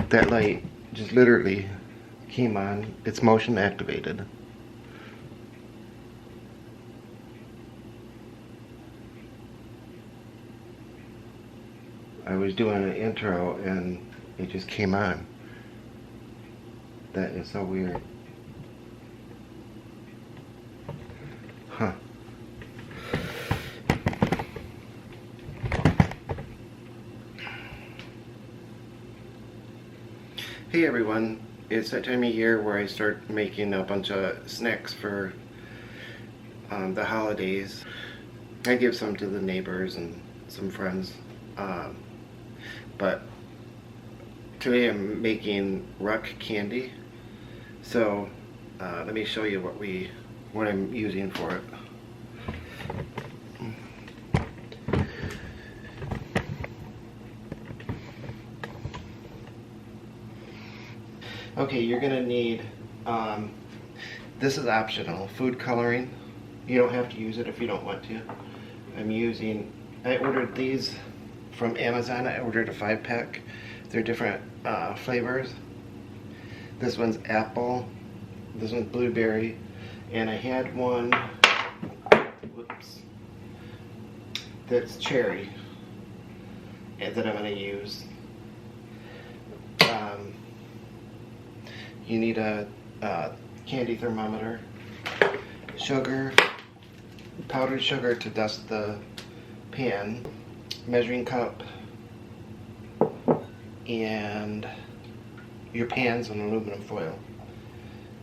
That light just literally came on. It's motion activated. I was doing an intro and it just came on. That is so weird. Huh. Hey everyone, it's that time of year where I start making a bunch of snacks for the holidays. I give some to the neighbors and some friends, but today I'm making rock candy. So let me show you what I'm using for it. Okay, you're gonna need, this is optional, food coloring. You don't have to use it if you don't want to. I ordered these from Amazon. I ordered a 5-pack. They're different flavors. This one's apple, this one's blueberry, and I had one, whoops, that's cherry, and that I'm gonna use. You need a candy thermometer, sugar, powdered sugar to dust the pan, measuring cup, and your pan's on aluminum foil.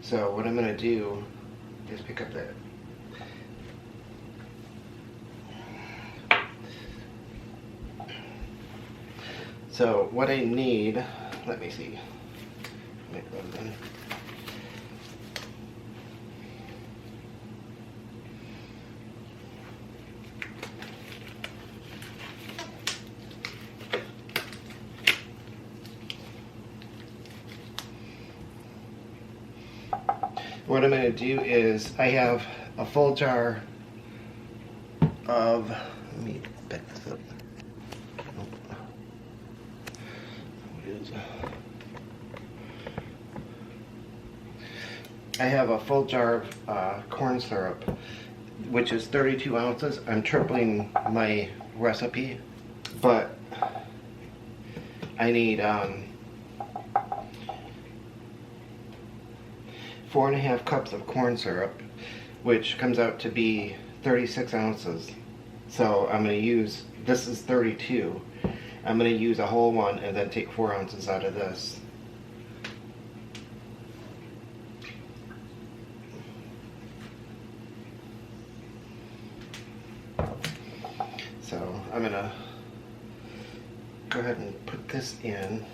So what I'm going to do is pick up that. So what I need, let me see. What I'm going to do is I have a full jar of, let me pick this up. I have a full jar of corn syrup, which is 32 ounces. I'm tripling my recipe, but I need 4.5 cups of corn syrup, which comes out to be 36 ounces. So I'm going to use, this is 32. I'm going to use a whole one and then take 4 ounces out of this. So I'm going to go ahead and put this in.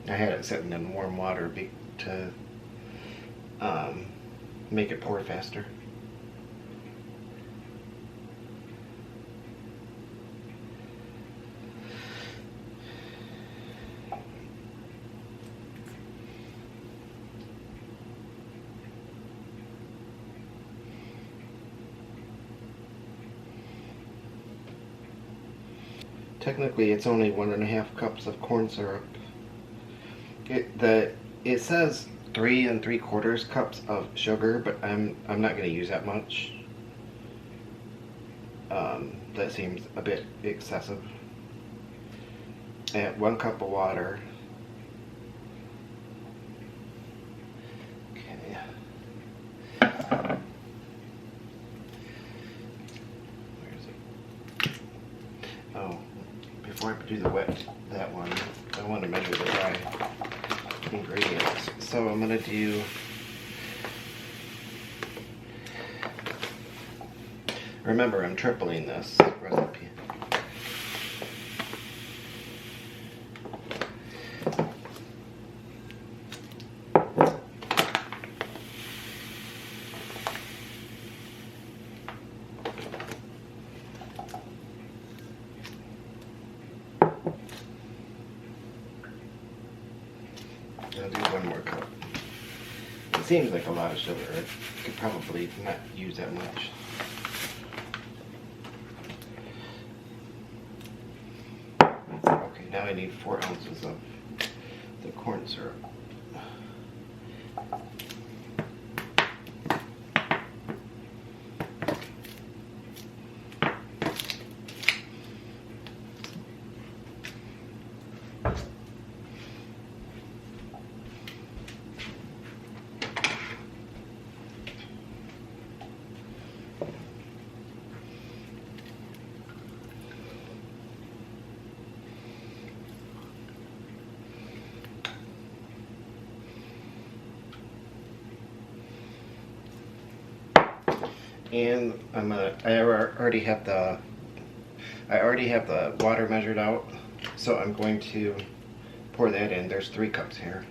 I had it sitting in warm water to make it pour faster. Technically, it's only 1.5 cups of corn syrup. It says 3 3/4 cups of sugar, but I'm not going to use that much. That seems a bit excessive. And 1 cup of water. Okay. Where is it? Oh, before I do that one, I want to measure the dry ingredients. So I'm going to do Remember, I'm tripling this recipe. I'll do one more cup. It seems like a lot of sugar. I could probably not use that much. Okay, now I need 4 ounces of the corn syrup. And I already have the water measured out, so I'm going to pour that in. There's 3 cups here.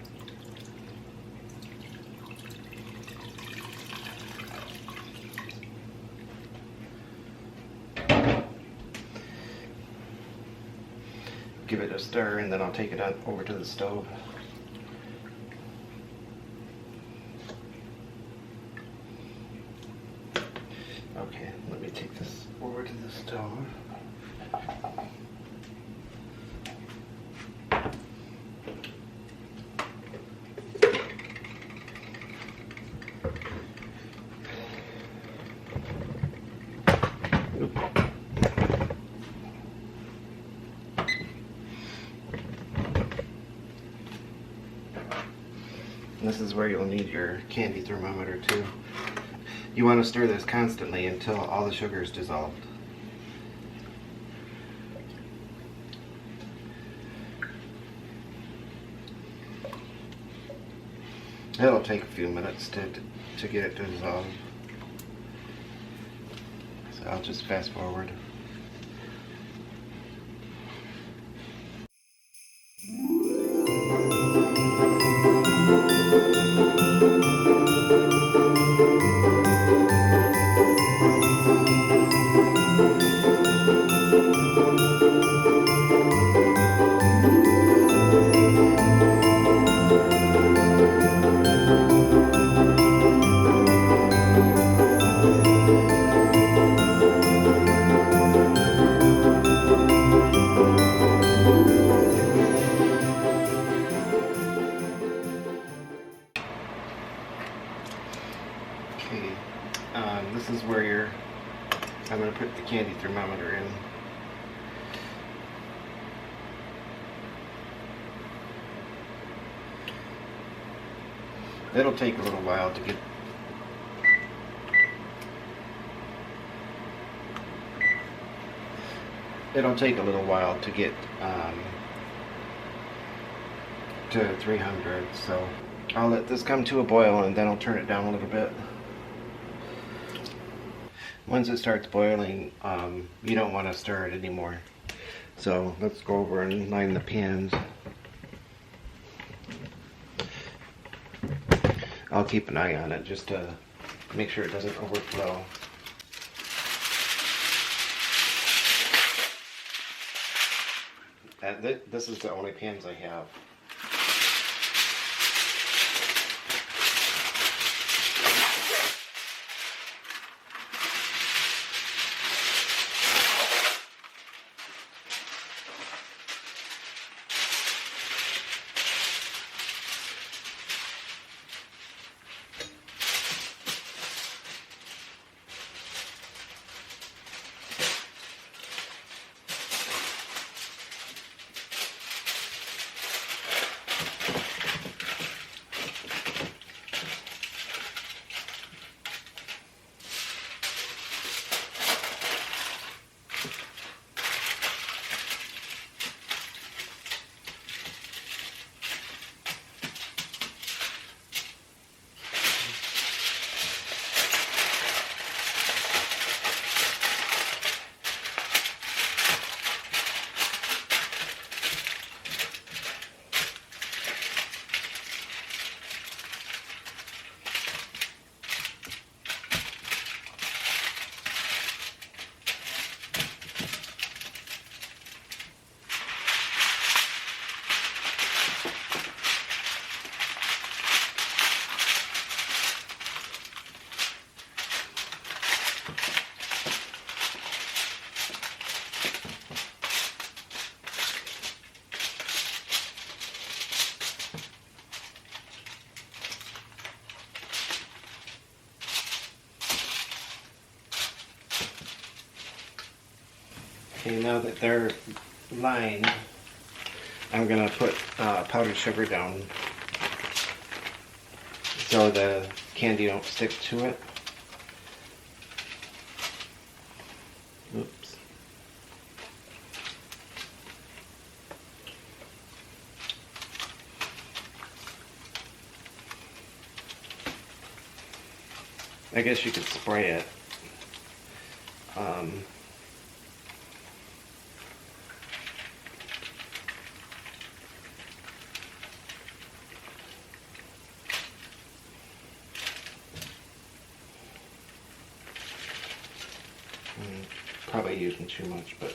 Give it a stir, and then I'll take it over to the stove. Okay, let me take this over to the stove. This is where you'll need your candy thermometer too. You want to stir this constantly until all the sugar is dissolved. It'll take a few minutes to get it to dissolve. So I'll just fast forward. This is where I'm going to put the candy thermometer in. It'll take a little while to get to 300, so I'll let this come to a boil and then I'll turn it down a little bit. Once it starts boiling, you don't want to stir it anymore. So let's go over and line the pans. I'll keep an eye on it just to make sure it doesn't overflow. This is the only pans I have. Okay, now that they're lined, I'm gonna put powdered sugar down so the candy don't stick to it. Oops. I guess you could spray it. Probably using too much, but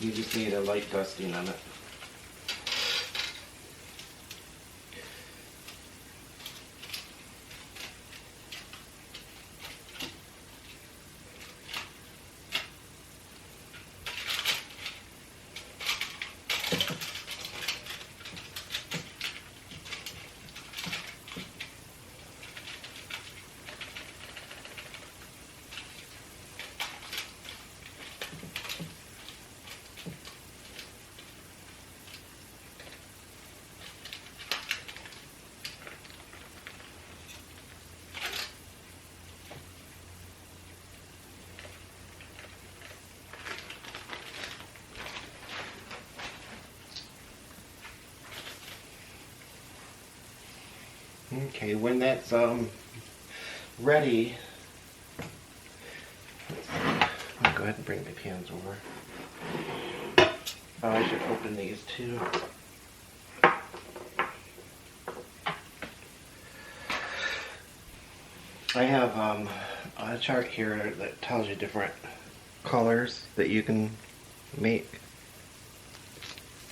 you just need a light dusting on it. Okay, when that's ready, I'll go ahead and bring the pans over. Oh, I should open these too. I have a chart here that tells you different colors that you can make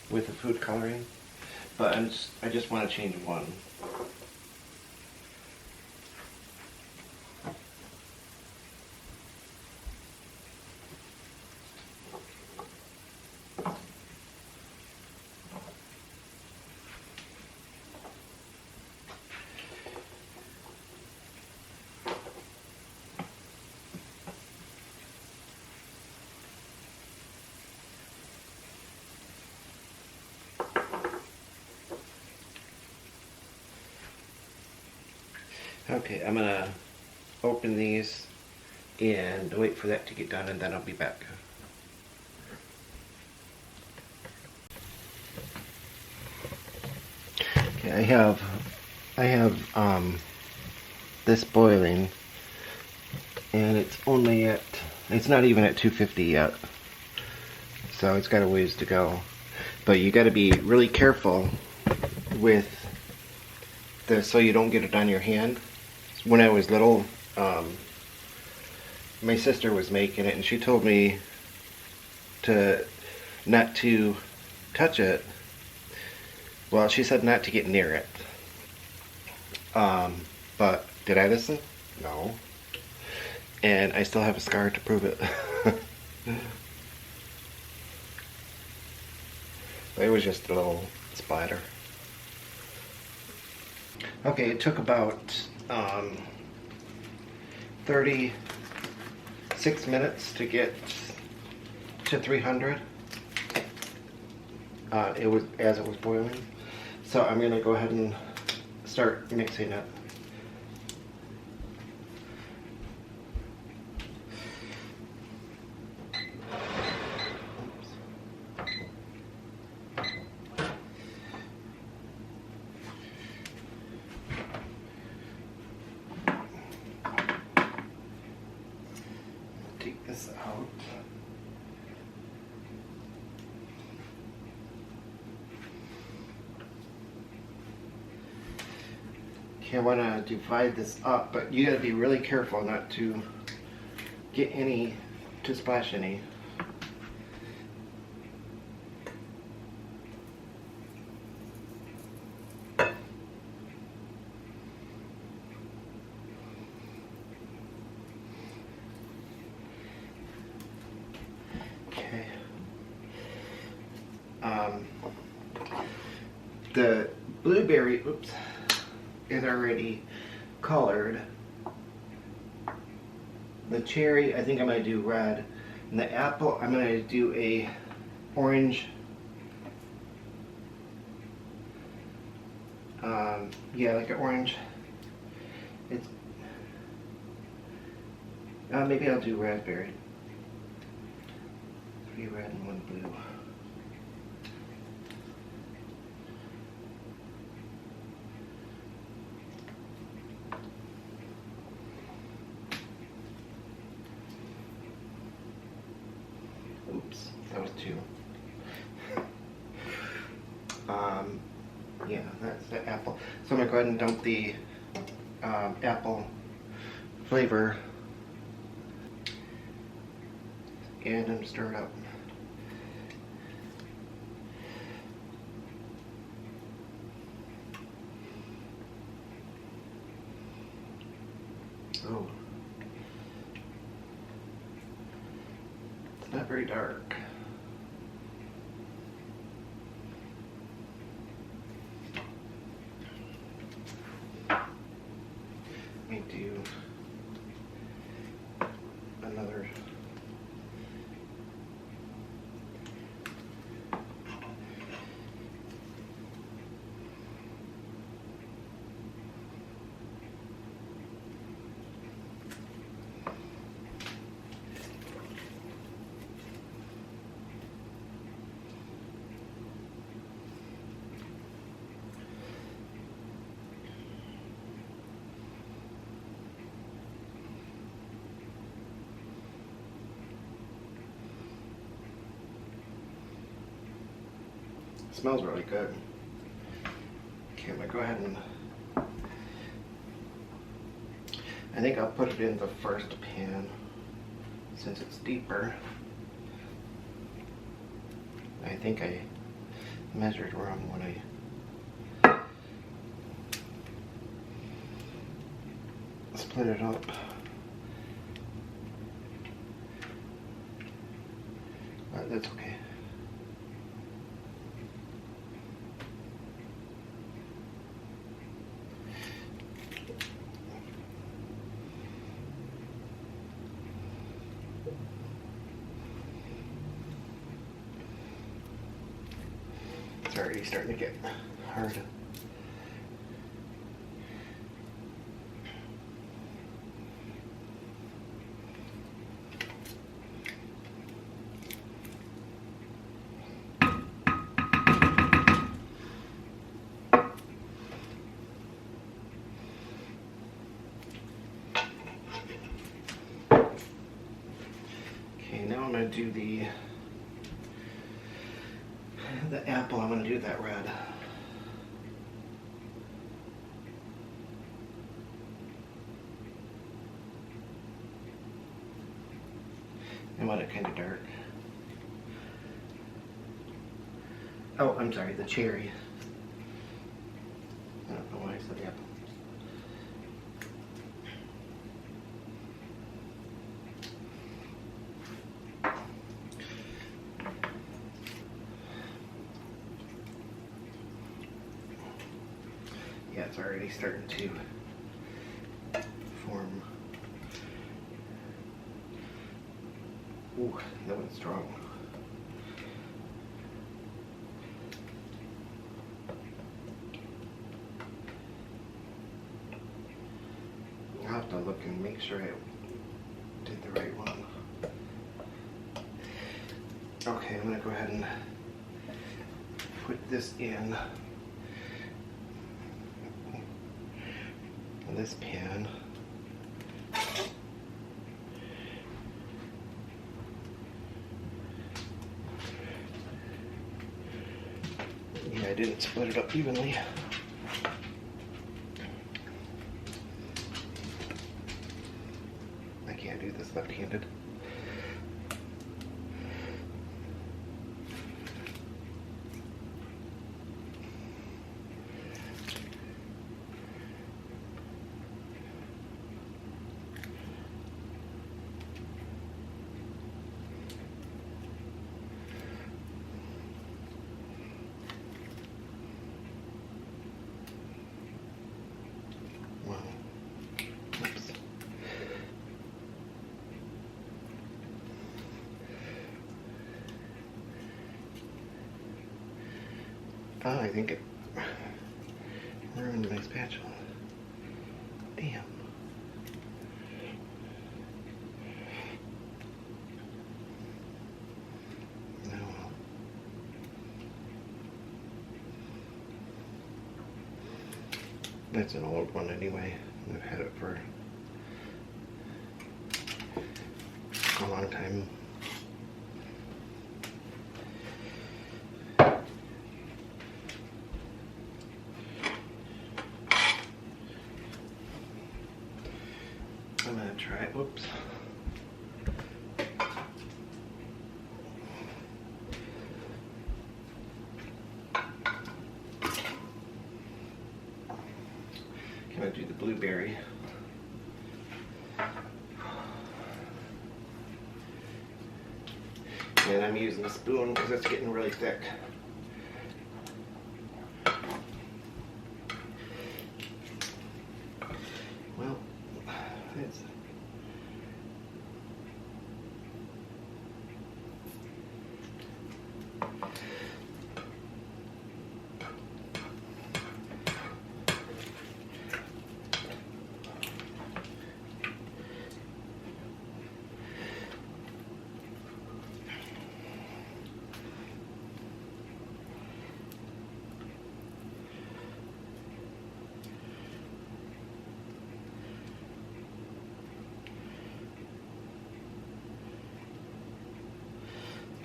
with the food coloring, but I just want to change one. Okay, I'm gonna open these and wait for that to get done, and then I'll be back. Okay, I have this boiling, and it's not even at 250 yet, so it's got a ways to go. But you got to be really careful with this so you don't get it on your hand. When I was little, my sister was making it, and she told me not to touch it. Well, she said not to get near it. But did I listen? No. And I still have a scar to prove it. It was just a little splatter. Okay, it took about 36 minutes to get to 300. It was as it was boiling. So I'm gonna go ahead and start mixing it. Take this out. Okay, I want to divide this up, but you got to be really careful not to splash any. Okay. The blueberry, is already colored. The cherry, I think I'm going to do red. And the apple, I'm going to do a orange. Yeah, like an orange. It's maybe I'll do raspberry. 3 red and 1 blue. Oops, that was 2. Yeah, that's the apple. So I'm going to go ahead and dump the apple flavor and stir it up. Oh, it's not very dark. Let me do another. It smells really good. Okay, I'm gonna go ahead and I think I'll put it in the first pan since it's deeper. I think I measured wrong when I split it up. But that's okay. It's already starting to get hard. Okay, now I'm going to do the apple. I'm going to do that red. I want it kind of dark. Oh, I'm sorry, the cherry. I don't know why I said apple. Yeah, it's already starting to form. Ooh, that one's strong. I'll have to look and make sure I did the right one. Okay, I'm gonna go ahead and put this in this pan. Yeah, I didn't split it up evenly. I can't do this left-handed. Oh, I think it ruined my spatula. Damn. No. That's an old one anyway. I've had it for a long time. I'm gonna try it. Whoops. I'm gonna do the blueberry. And I'm using a spoon because it's getting really thick. Well, it's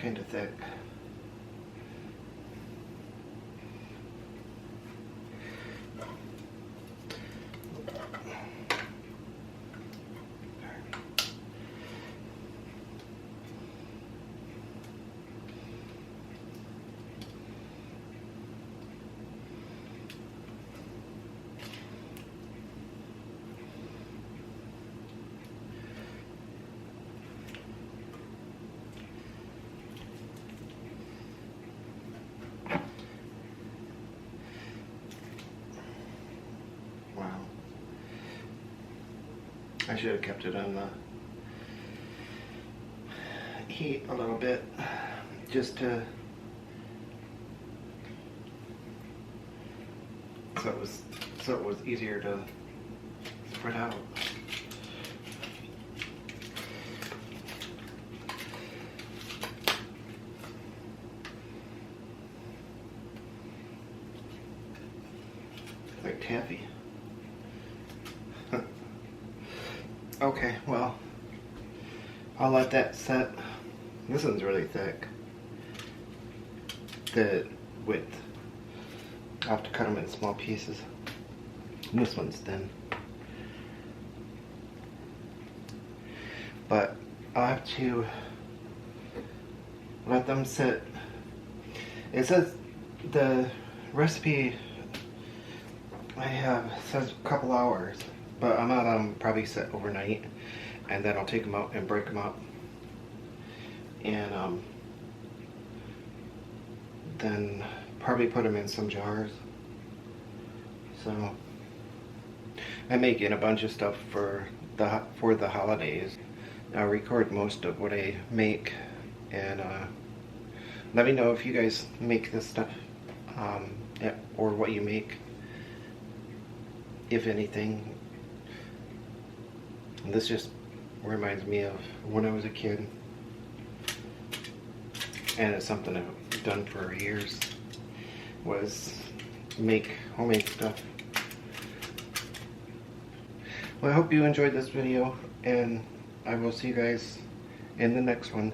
kind of thick. Wow. I should have kept it on the heat a little bit, just to so it was easier to spread out. Like taffy. Okay, well, I'll let that set. This one's really thick. The width. I'll have to cut them in small pieces. And this one's thin. But I'll have to let them sit. It says the recipe I have says a couple hours, but I'm gonna probably sit overnight, and then I'll take them out and break them up, and then probably put them in some jars. So I'm making a bunch of stuff for the holidays. I'll record most of what I make, and let me know if you guys make this stuff, or what you make, if anything. And this just reminds me of when I was a kid, and it's something I've done for years, was make homemade stuff. Well, I hope you enjoyed this video, and I will see you guys in the next one.